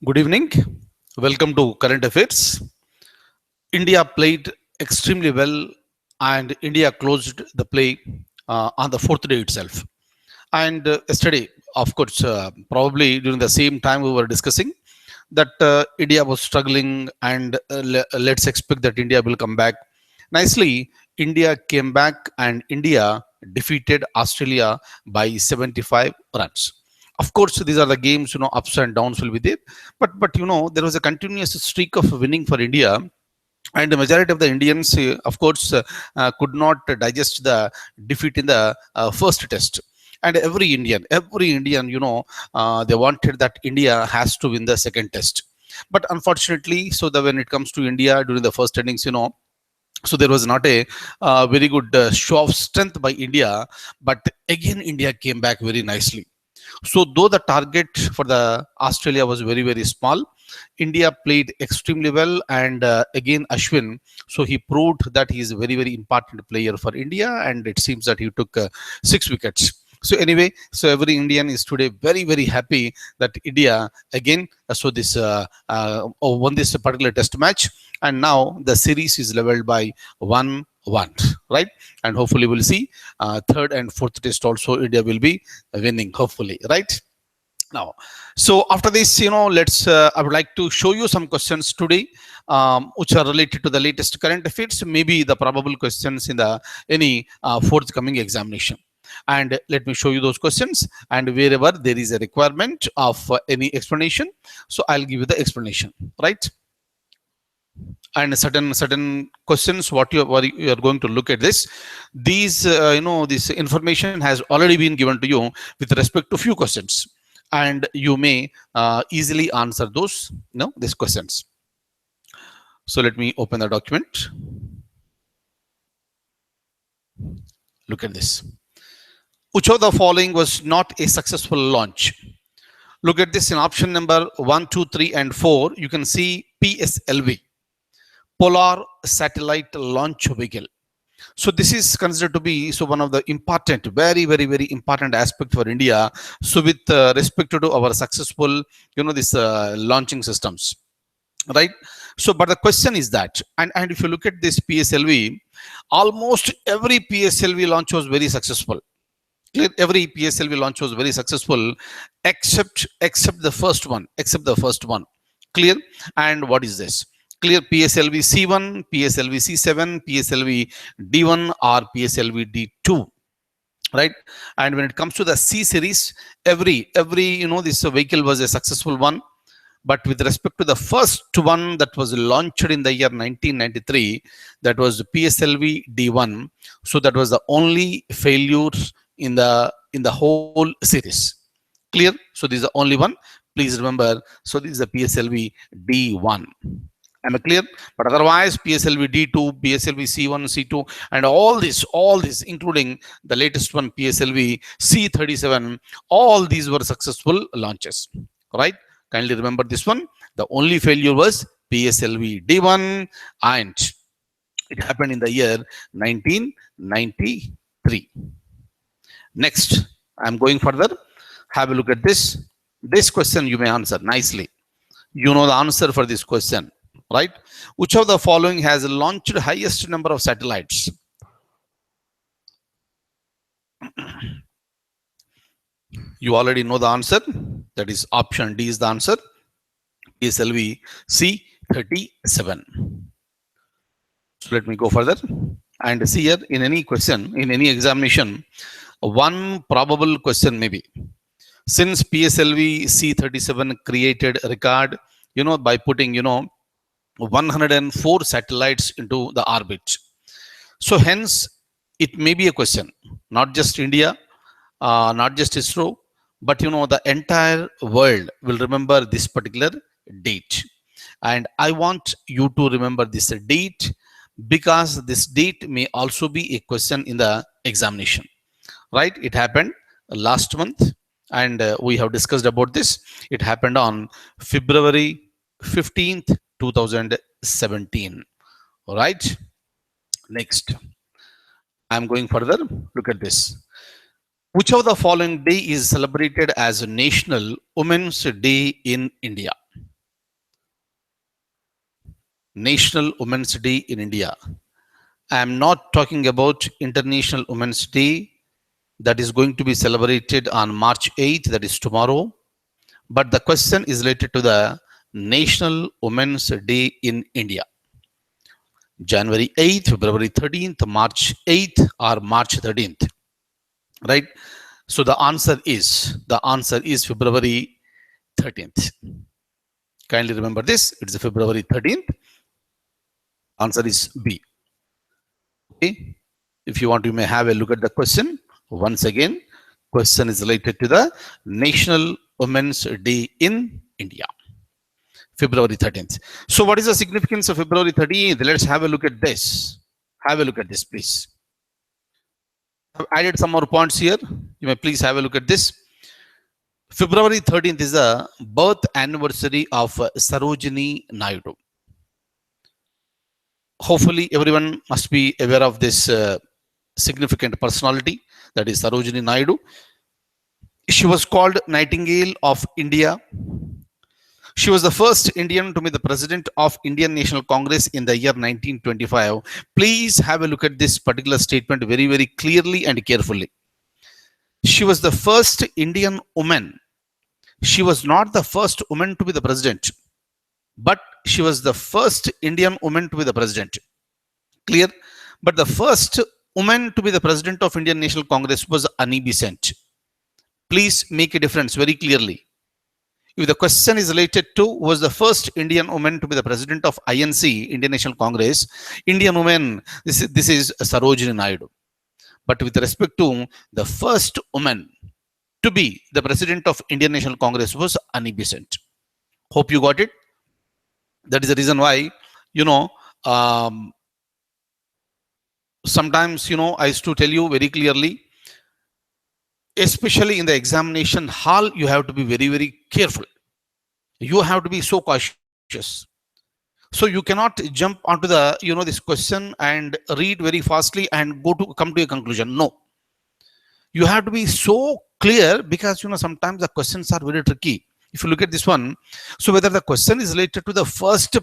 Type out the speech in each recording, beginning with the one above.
Good evening. Welcome to Current Affairs. India played extremely well and India closed the play on the fourth day itself. And yesterday, of course, probably during the same time we were discussing that India was struggling and let's expect that India will come back. Nicely, India came back and India defeated Australia by 75 runs. Of course, these are the games, ups and downs will be there. But there was a continuous streak of winning for India, and the majority of the Indians, of course, could not digest the defeat in the first test. And every Indian, they wanted that India has to win the second test. But unfortunately, so that when it comes to India during the first innings, so there was not a very good show of strength by India. But again, India came back very nicely. So though the target for the Australia was very, very small, India played extremely well, and again Ashwin. So he proved that he is a very, very important player for India, and it seems that he took 6 wickets. So anyway, so every Indian is today very, very happy that India again won this particular test match, and now the series is leveled by 1-1, right? And hopefully we'll see third and fourth test also India will be winning, hopefully, right? Now, so after this, let's I would like to show you some questions today, which are related to the latest current affairs, maybe the probable questions in the any forthcoming examination. And let me show you those questions, and wherever there is a requirement of any explanation, so I'll give you the explanation, right? And certain questions what you are going to look at these this information has already been given to you with respect to few questions, and you may easily answer those these questions. So let me open the document. Look at this. Which of the following was not a successful launch? Look at this in option number 1, 2, 3, and 4. You can see PSLV, Polar Satellite Launch Vehicle. So this is considered to be one of the important, very, very, very important aspect for India. So with respect to our successful, this launching systems, right? So, but the question is that, and if you look at this PSLV, almost every PSLV launch was very successful. Every PSLV launch was very successful, except the first one, Clear? And what is this? Clear? PSLV C1, PSLV C7, PSLV D1, or PSLV D2, right? And when it comes to the C series, every this vehicle was a successful one. But with respect to the first one that was launched in the year 1993, that was PSLV D1. So that was the only failure in the whole series. Clear? So this is the only one. Please remember. So this is the PSLV D1. Am I clear? But otherwise, PSLV D2, PSLV C1, C2, and all this, including the latest one, PSLV C37, all these were successful launches, right? Kindly remember this one. The only failure was PSLV D1, and it happened in the year 1993. Next, I'm going further. Have a look at this. This question you may answer nicely. You know the answer for this question, right? Which of the following has launched highest number of satellites? You already know the answer. That is option D is the answer. PSLV C37. So let me go further and see here in any question, in any examination, one probable question maybe. Since PSLV C37 created a record, by putting, 104 satellites into the orbit. So hence, it may be a question, not just India, not just ISRO, but the entire world will remember this particular date. And I want you to remember this date, because this date may also be a question in the examination, right? It happened last month, and we have discussed about this. It happened on February 15th, 2017. All right. Next, I'm going further. Look at this. Which of the following day is celebrated as National Women's Day in India? National Women's Day in India. I am not talking about International Women's Day that is going to be celebrated on March 8th, that is tomorrow. But the question is related to the National Women's Day in India. January 8th, February 13th, March 8th, or March 13th. Right? So the answer is February 13th. Kindly remember this. It's February 13th. Answer is B. Okay. If you want, you may have a look at the question. Once again, question is related to the National Women's Day in India. February 13th. So what is the significance of February 13th? Let's have a look at this. Have a look at this, please. I've added some more points here. You may please have a look at this. February 13th is the birth anniversary of Sarojini Naidu. Hopefully, everyone must be aware of this significant personality, that is Sarojini Naidu. She was called Nightingale of India. She was the first Indian to be the president of Indian National Congress in the year 1925. Please have a look at this particular statement very, very clearly and carefully. She was the first Indian woman. She was not the first woman to be the president, but she was the first Indian woman to be the president. Clear? But the first woman to be the president of Indian National Congress was Annie Besant. Please make a difference very clearly. If the question is related to who was the first Indian woman to be the president of INC, Indian National Congress, Indian woman, this is Sarojini Naidu. But with respect to the first woman to be the president of Indian National Congress was Annie Besant. Hope you got it. That is the reason why, sometimes, I used to tell you very clearly, especially in the examination hall, you have to be very, very careful. You have to be so cautious. So you cannot jump onto the, this question and read very fastly and come to a conclusion. No. You have to be so clear because, sometimes the questions are very tricky. If you look at this one, so whether the question is related to the first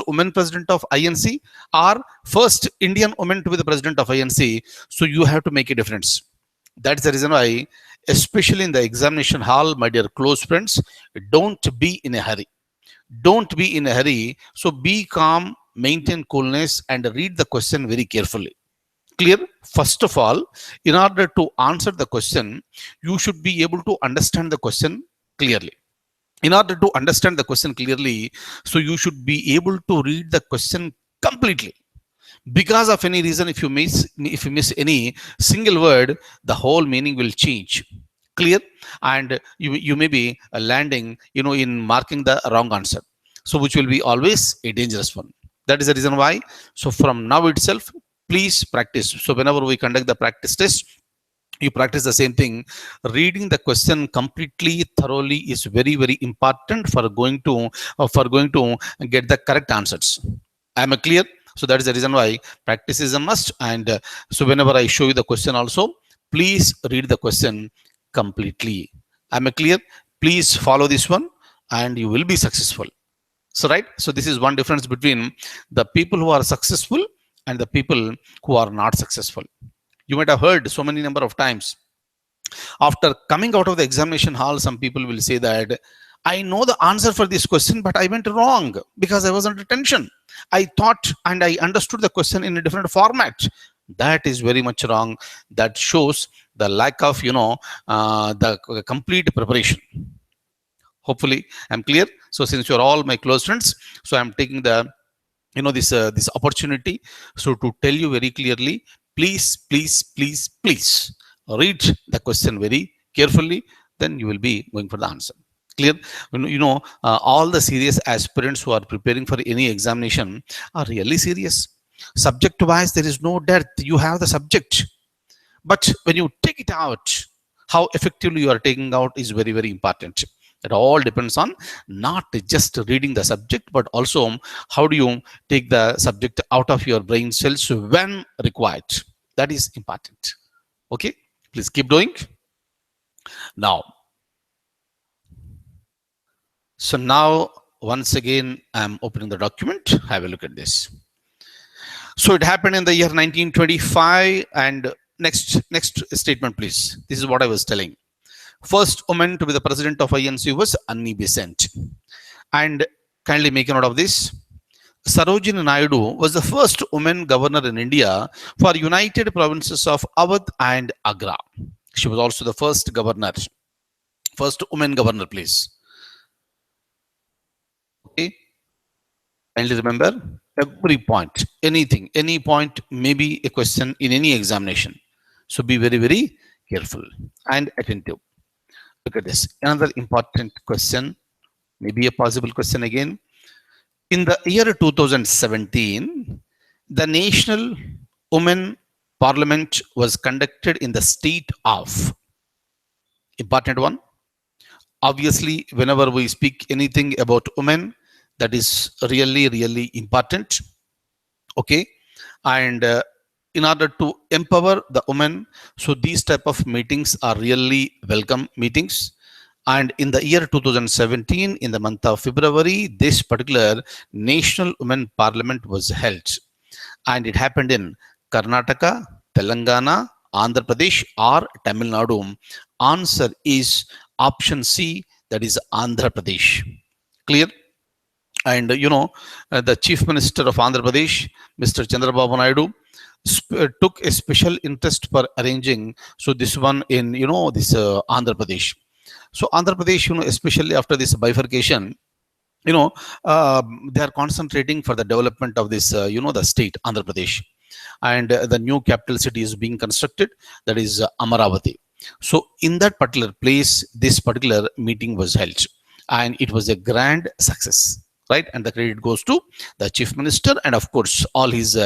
woman president of INC or first Indian woman to be the president of INC, so you have to make a difference. That's the reason why, especially in the examination hall, my dear close friends, don't be in a hurry. Don't be in a hurry. So be calm, maintain coolness, and read the question very carefully. Clear? First of all, in order to answer the question, you should be able to understand the question clearly. In order to understand the question clearly, so you should be able to read the question completely. Because of any reason, if you miss any single word, the whole meaning will change. Clear? And you may be landing, in marking the wrong answer. So which will be always a dangerous one. That is the reason why. So from now itself, please practice. So whenever we conduct the practice test, you practice the same thing. Reading the question completely, thoroughly is very, very important for going to get the correct answers. Am I clear? So that is the reason why practice is a must. And so whenever I show you the question also, please read the question completely. Am I clear? Please follow this one and you will be successful. So right. So this is one difference between the people who are successful and the people who are not successful. You might have heard so many number of times. After coming out of the examination hall, some people will say that I know the answer for this question, but I went wrong because I was under tension. I thought and I understood the question in a different format. That is very much wrong. That shows the lack of, the complete preparation. Hopefully I'm clear. So since you're all my close friends, so I'm taking the, this opportunity. So to tell you very clearly, please read the question very carefully. Then you will be going for the answer. Clear? All the serious aspirants who are preparing for any examination are really serious. Subject wise, there is no depth. You have the subject, but when you take it out, how effectively you are taking out is very, very important. It all depends on not just reading the subject, but also how do you take the subject out of your brain cells when required. That is important. Okay, please keep doing. Now, once again, I'm opening the document. Have a look at this. So it happened in the year 1925. And next statement, please. This is what I was telling. First woman to be the president of INC was Annie Besant. And kindly make a note of this. Sarojini Naidu was the first woman governor in India for United Provinces of Awadh and Agra. She was also the first governor. First woman governor, please. Okay. Kindly remember every point, anything, any point may be a question in any examination. So be very, very careful and attentive. Look at this. Another important question, maybe a possible question again. In the year 2017, the National Women Parliament was conducted in the state of, important one. Obviously, whenever we speak anything about women, that is really, really important. Okay. And in order to empower the women, so these type of meetings are really welcome meetings. And in the year 2017, in the month of February, this particular National Women Parliament was held. And it happened in Karnataka, Telangana, Andhra Pradesh, or Tamil Nadu. Answer is option C, that is Andhra Pradesh. Clear? And the Chief Minister of Andhra Pradesh, Mr. Chandrababu Naidu, took a special interest for arranging so this one in this Andhra Pradesh. So Andhra Pradesh, especially after this bifurcation, they are concentrating for the development of this the state Andhra Pradesh, and the new capital city is being constructed, that is Amaravati. So in that particular place, this particular meeting was held, and it was a grand success, right? And the credit goes to the chief minister and of course all his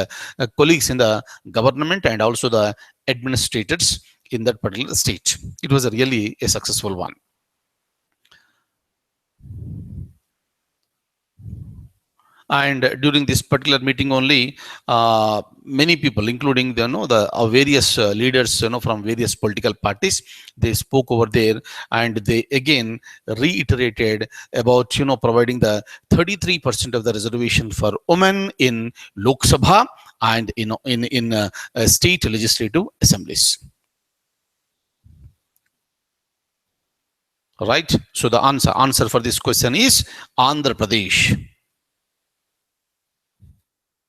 colleagues in the government and also the administrators in that particular state. It was really a successful one. And during this particular meeting only, many people, including the various leaders from various political parties, they spoke over there, and they again reiterated about providing the 33% of the reservation for women in Lok Sabha and in state legislative assemblies. Right. So the answer for this question is Andhra Pradesh.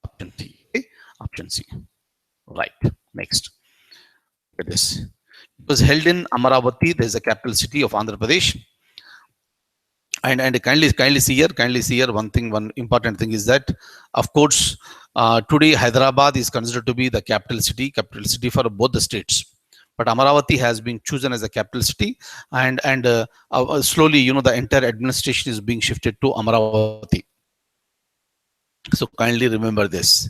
Option C. Okay? Option C. Right. Next. Look at this. It was held in Amaravati. There is the capital city of Andhra Pradesh. And kindly see here. One important thing is that, of course, today Hyderabad is considered to be the capital city for both the states. But Amaravati has been chosen as the capital city, and slowly, the entire administration is being shifted to Amaravati. So kindly remember this.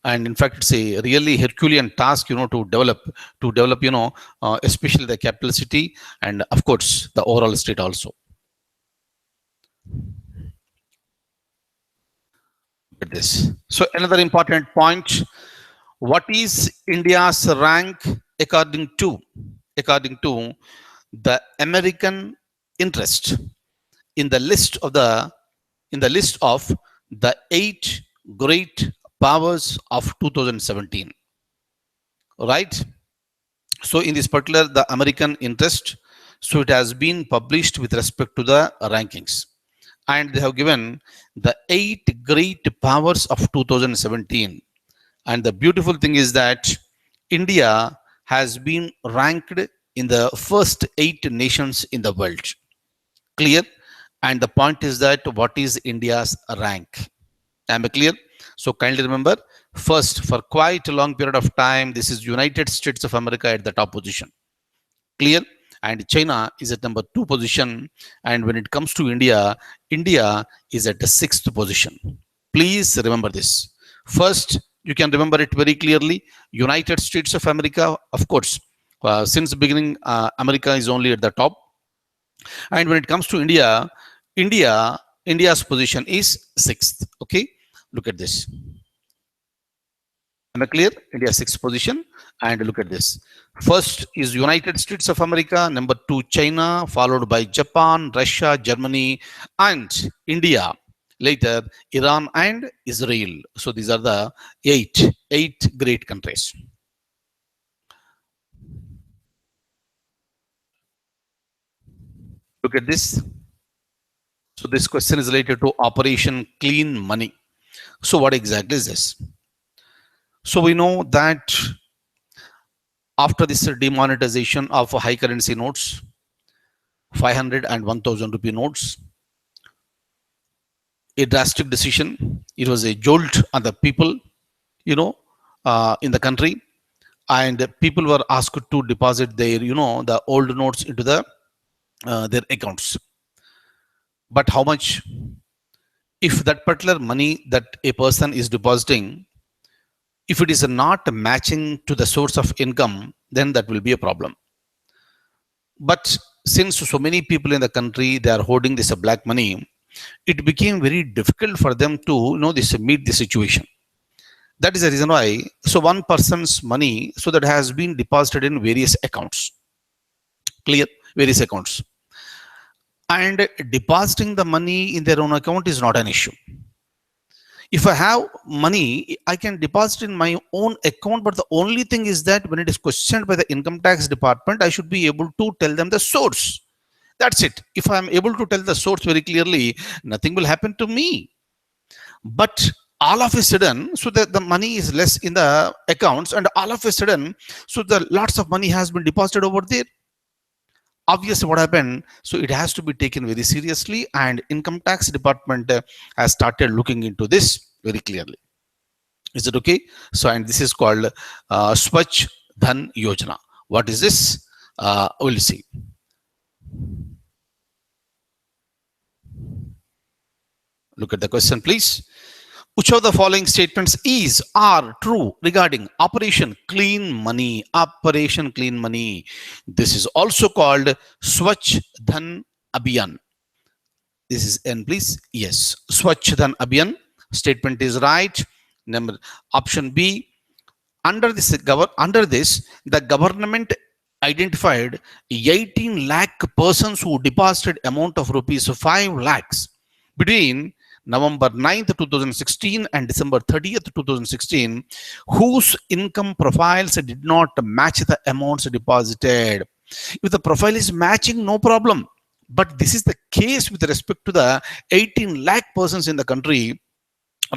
And in fact, it's a really Herculean task, to develop, especially the capital city and of course the overall state also. Look at this. So another important point: what is India's rank according to the American interest in the list of the 8 great powers of 2017, right? So in this particular, the American interest, so it has been published with respect to the rankings, and they have given the 8 great powers of 2017. And the beautiful thing is that India has been ranked in the first 8 nations in the world. Clear? And the point is that what is India's rank? Am I clear? So kindly remember, first, for quite a long period of time, this is United States of America at the top position. Clear? And China is at number 2 position. And when it comes to India, India is at the 6th position. Please remember this. First, you can remember it very clearly. United States of America, of course, since the beginning, America is only at the top. And when it comes to India, India's position is 6th. Okay, look at this. Am I clear? India sixth position. And look at this. First is United States of America. Number two, China, followed by Japan, Russia, Germany, and India. Later, Iran and Israel. So these are the eight great countries. Look at this. So this question is related to Operation Clean Money. So what exactly is this? So we know that after this demonetization of high currency notes, 500 and 1000 rupee notes, a drastic decision. It was a jolt on the people, in the country, and people were asked to deposit their, the old notes into their accounts. But how much? If that particular money that a person is depositing, if it is not matching to the source of income, then that will be a problem. But since so many people in the country, they are holding this black money, it became very difficult for them to meet the situation. That is the reason why, so one person's money, so that has been deposited in various accounts. Clear? Various accounts. And depositing the money in their own account is not an issue. If I have money, I can deposit in my own account, but the only thing is that when it is questioned by the income tax department, I should be able to tell them the source. That's it. If I'm able to tell the source very clearly, nothing will happen to me. But all of a sudden, so that the money is less in the accounts, and all of a sudden, so the lots of money has been deposited over there. Obviously, what happened? So it has to be taken very seriously, and income tax department has started looking into this very clearly. Is it okay? So, and this is called Swachh Dhan Yojana. What is this? We'll see. Look at the question, please. Which of the following statements is are true regarding Operation Clean Money? Operation Clean Money. This is also called Swachh Dhan Abhiyan. This is N, please. Yes, Swachh Dhan Abhiyan. Statement is right. Number option B. Under this, the government identified 18 lakh persons who deposited amount of rupees 5 lakhs between November 9th, 2016 and December 30th, 2016, whose income profiles did not match the amounts deposited. If the profile is matching, no problem. But this is the case with respect to the 18 lakh persons in the country,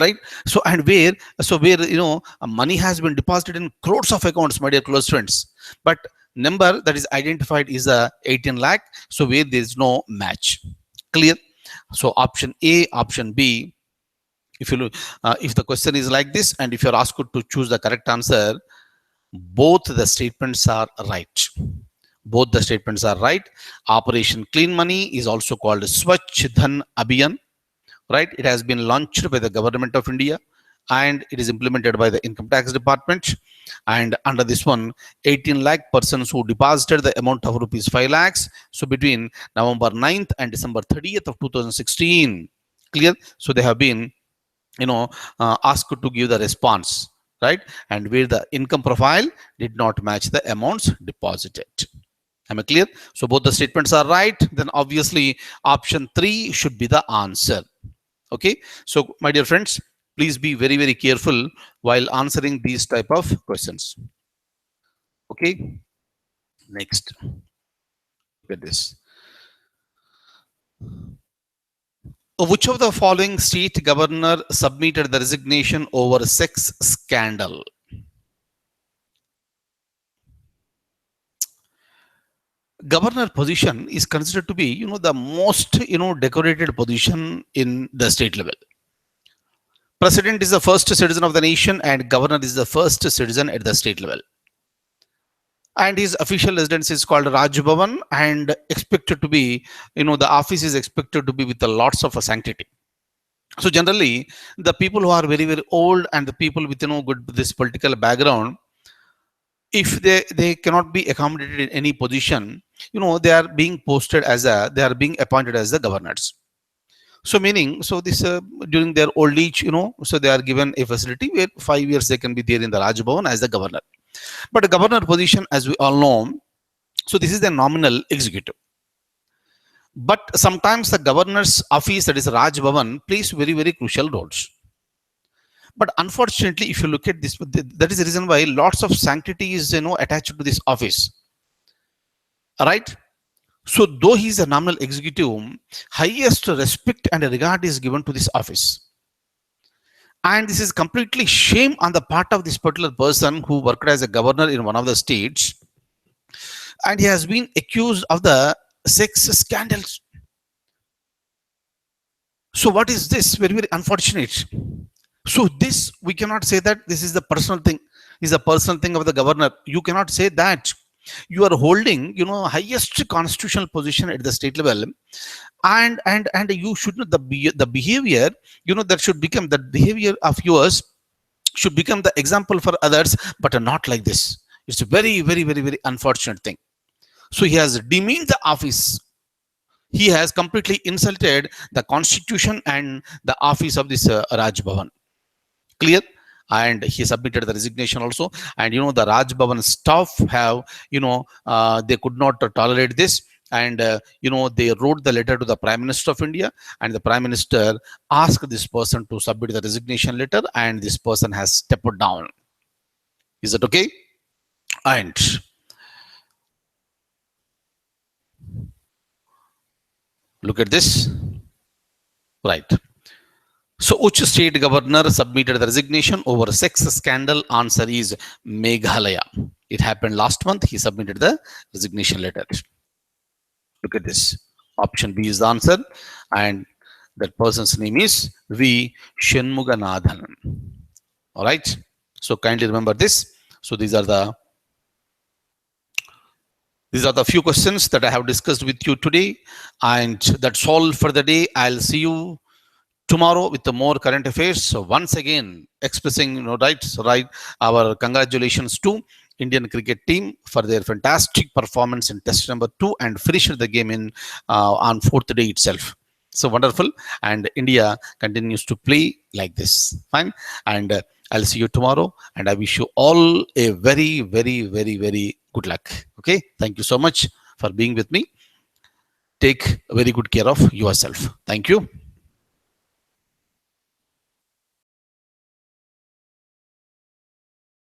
right? So, and where money has been deposited in crores of accounts, my dear close friends. But number that is identified is a 18 lakh. So where there is no match. Clear? So option A, option B. If you look, if the question is like this, and if you're asked to choose the correct answer, both the statements are right. Both the statements are right. Operation Clean Money is also called Swachh Dhan Abhiyan, right? It has been launched by the government of India, and it is implemented by the income tax department. And under this one, 18 lakh persons who deposited the amount of rupees 5 lakhs. So between November 9th and December 30th of 2016, clear? So they have been, asked to give the response, right? And where the income profile did not match the amounts deposited. Am I clear? So both the statements are right. Then obviously option 3 should be the answer. Okay. So my dear friends, please be very, very careful while answering these type of questions. Okay. Next. Look at this. Which of the following state governor submitted the resignation over sex scandal? Governor position is considered to be, the most, decorated position in the state level. President is the first citizen of the nation, and governor is the first citizen at the state level. And his official residence is called Raj Bhavan, and expected to be, the office is expected to be with lots of sanctity. So generally, the people who are very, very old and the people with, good this political background, if they cannot be accommodated in any position, they are being posted as they are being appointed as the governors. So meaning, so this during their old age, so they are given a facility where 5 years they can be there in the Raj Bhavan as the governor. But a governor position, as we all know, so this is the nominal executive. But sometimes the governor's office, that is Raj Bhavan, plays very, very crucial roles. But unfortunately, if you look at this, that is the reason why lots of sanctity is attached to this office. Right? So though he is a nominal executive, highest respect and regard is given to this office. And this is completely shame on the part of this particular person who worked as a governor in one of the states. And he has been accused of the sex scandals. So what is this? Very, very unfortunate. So this, we cannot say that this is the personal thing, is a personal thing of the governor. You cannot say that. You are holding, highest constitutional position at the state level, and you should know the behavior, that should become the behavior of yours should become the example for others, but not like this. It's a very, very, very, very unfortunate thing. So he has demeaned the office. He has completely insulted the constitution and the office of this Raj Bhavan. Clear? And he submitted the resignation also. And the Raj Bhavan staff have, they could not tolerate this. And they wrote the letter to the Prime Minister of India, and the Prime Minister asked this person to submit the resignation letter, and this person has stepped down. Is that okay? And look at this. Right. So which state governor submitted the resignation over sex scandal? Answer is Meghalaya. It happened last month. He submitted the resignation letter. Look at this. Option B is the answer. And that person's name is V. Shanmuganathan. All right. So kindly remember this. So these are the few questions that I have discussed with you today. And that's all for the day. I'll see you tomorrow with the more current affairs. So once again, expressing right, our congratulations to Indian cricket team for their fantastic performance in test number 2 and finished the game in on 4th day itself. So wonderful. And India continues to play like this. Fine. And I'll see you tomorrow. And I wish you all a very, very, very, very good luck. Okay. Thank you so much for being with me. Take very good care of yourself. Thank you.